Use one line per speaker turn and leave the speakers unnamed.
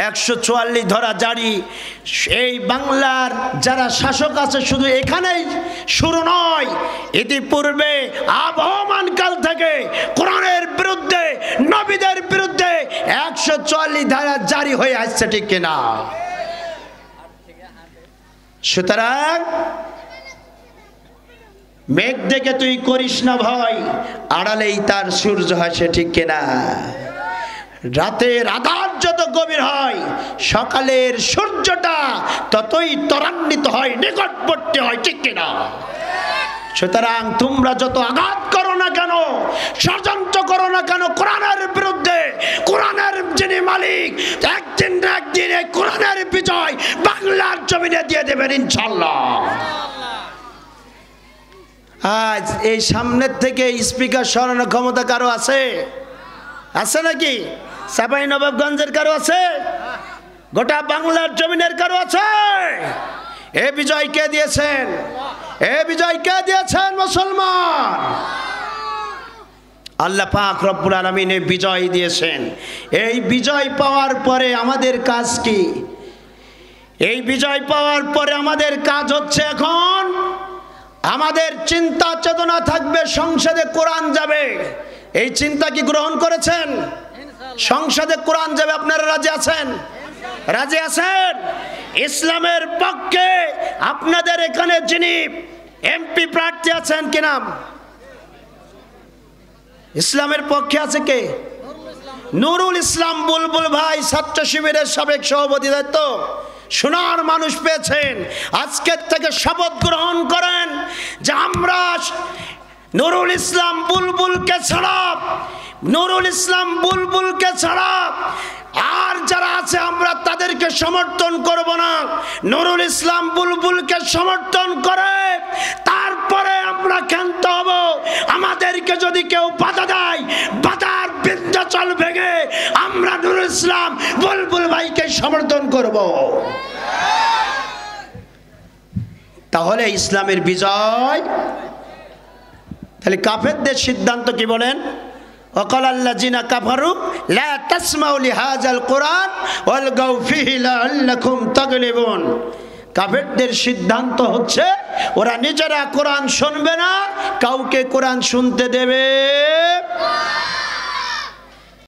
144 ধরা জারি। এই বাংলার যারা শাসক আছে শুধু এখানেই শুরু নয়, ইতিপূর্বে আবহমান কাল থেকে কোরআনের বিরুদ্ধে, নবীদের বিরুদ্ধে 144 ধারা জারি হয়ে আসছে, ঠিক কিনা? সুতরাং মেঘ দেখে তুই করিস না ভয়, আড়ালেই তার সূর্য হাসে, ঠিক কিনা? রাতের আধার যত গভীর হয়, সকালের সূর্যটা ততই ত্বরান্বিত হয়, নিকটবর্তী হয়, ঠিক কিনা? সুতরাং তোমরা যত আঘাত করো না কেন, ষড়যন্ত্র করো না কেন কোরআনের বিরুদ্ধে, কোরআনের যিনি মালিক একদিন না একদিন এই কোরআনের বিজয় বাংলার জমিনে দিয়ে দেবেন ইনশাআল্লাহ। আজ এই সামনের থেকে স্পিকার সরানোর ক্ষমতা কারো আছে? আছে নাকি? চাঁপাইনবাবগঞ্জের কারো আছে? গোটা বাংলার জমিনের কারো আছে? এ বিজয় কে দিয়েছেন? এ বিজয় কে দিয়েছেন? মুসলমান আল্লাহ পাক রব্বুল আলামিন এই বিজয় দিয়েছেন। এই বিজয় পাওয়ার পরে আমাদের কাজ কি? এই বিজয় পাওয়ার পরে আমাদের কাজ হচ্ছে এখন আমাদের চিন্তা চেতনা থাকবে সংসদে কোরআন যাবে। এই চিন্তা কি গ্রহণ করেছেন? সংসদে কোরআন যাবে, আপনারা রাজি আছেন? রাজি আছেন? ইসলামের পক্ষে আপনাদের এখানে যিনি এমপি প্রার্থী আছেন, কি নাম? ইসলামের পক্ষে আছে কে? নুরুল ইসলাম বুলবুল ভাই, ছাত্র শিবিরের সাবেক সভাপতি, দায়িত্ব সোনার মানুষ পেয়েছেন। আজকের থেকে শপথ গ্রহণ করেন যে আমরা নুরুল ইসলাম বুলবুলকে ছাড়া, নুরুল ইসলাম বুলবুলকে ছাড়া আর যারা আছে আমরা তাদেরকে সমর্থন করব না। নুরুল ইসলাম বুলবুলকে সমর্থন করে তারপরে আমরা ক্ষান্ত হব। আমাদেরকে যদি কেউ বাধা দেয়, বাধার বিন্ধ্যাচল ভেঙে আমরা নুরুল ইসলাম বুলবুল ভাইকে সমর্থন করব। তাহলে ইসলামের বিজয়। তাহলে কাফেরদের সিদ্ধান্ত কি বলেন? وقال الذين كفروا لا تسمعوا لهذا القرآن والغوا فيه لعلكم تغلبون। কাফেরদের সিদ্ধান্ত হচ্ছে ওরা নিজেরা কোরআন শুনবে না, কাউকে কোরআন শুনতে দেবে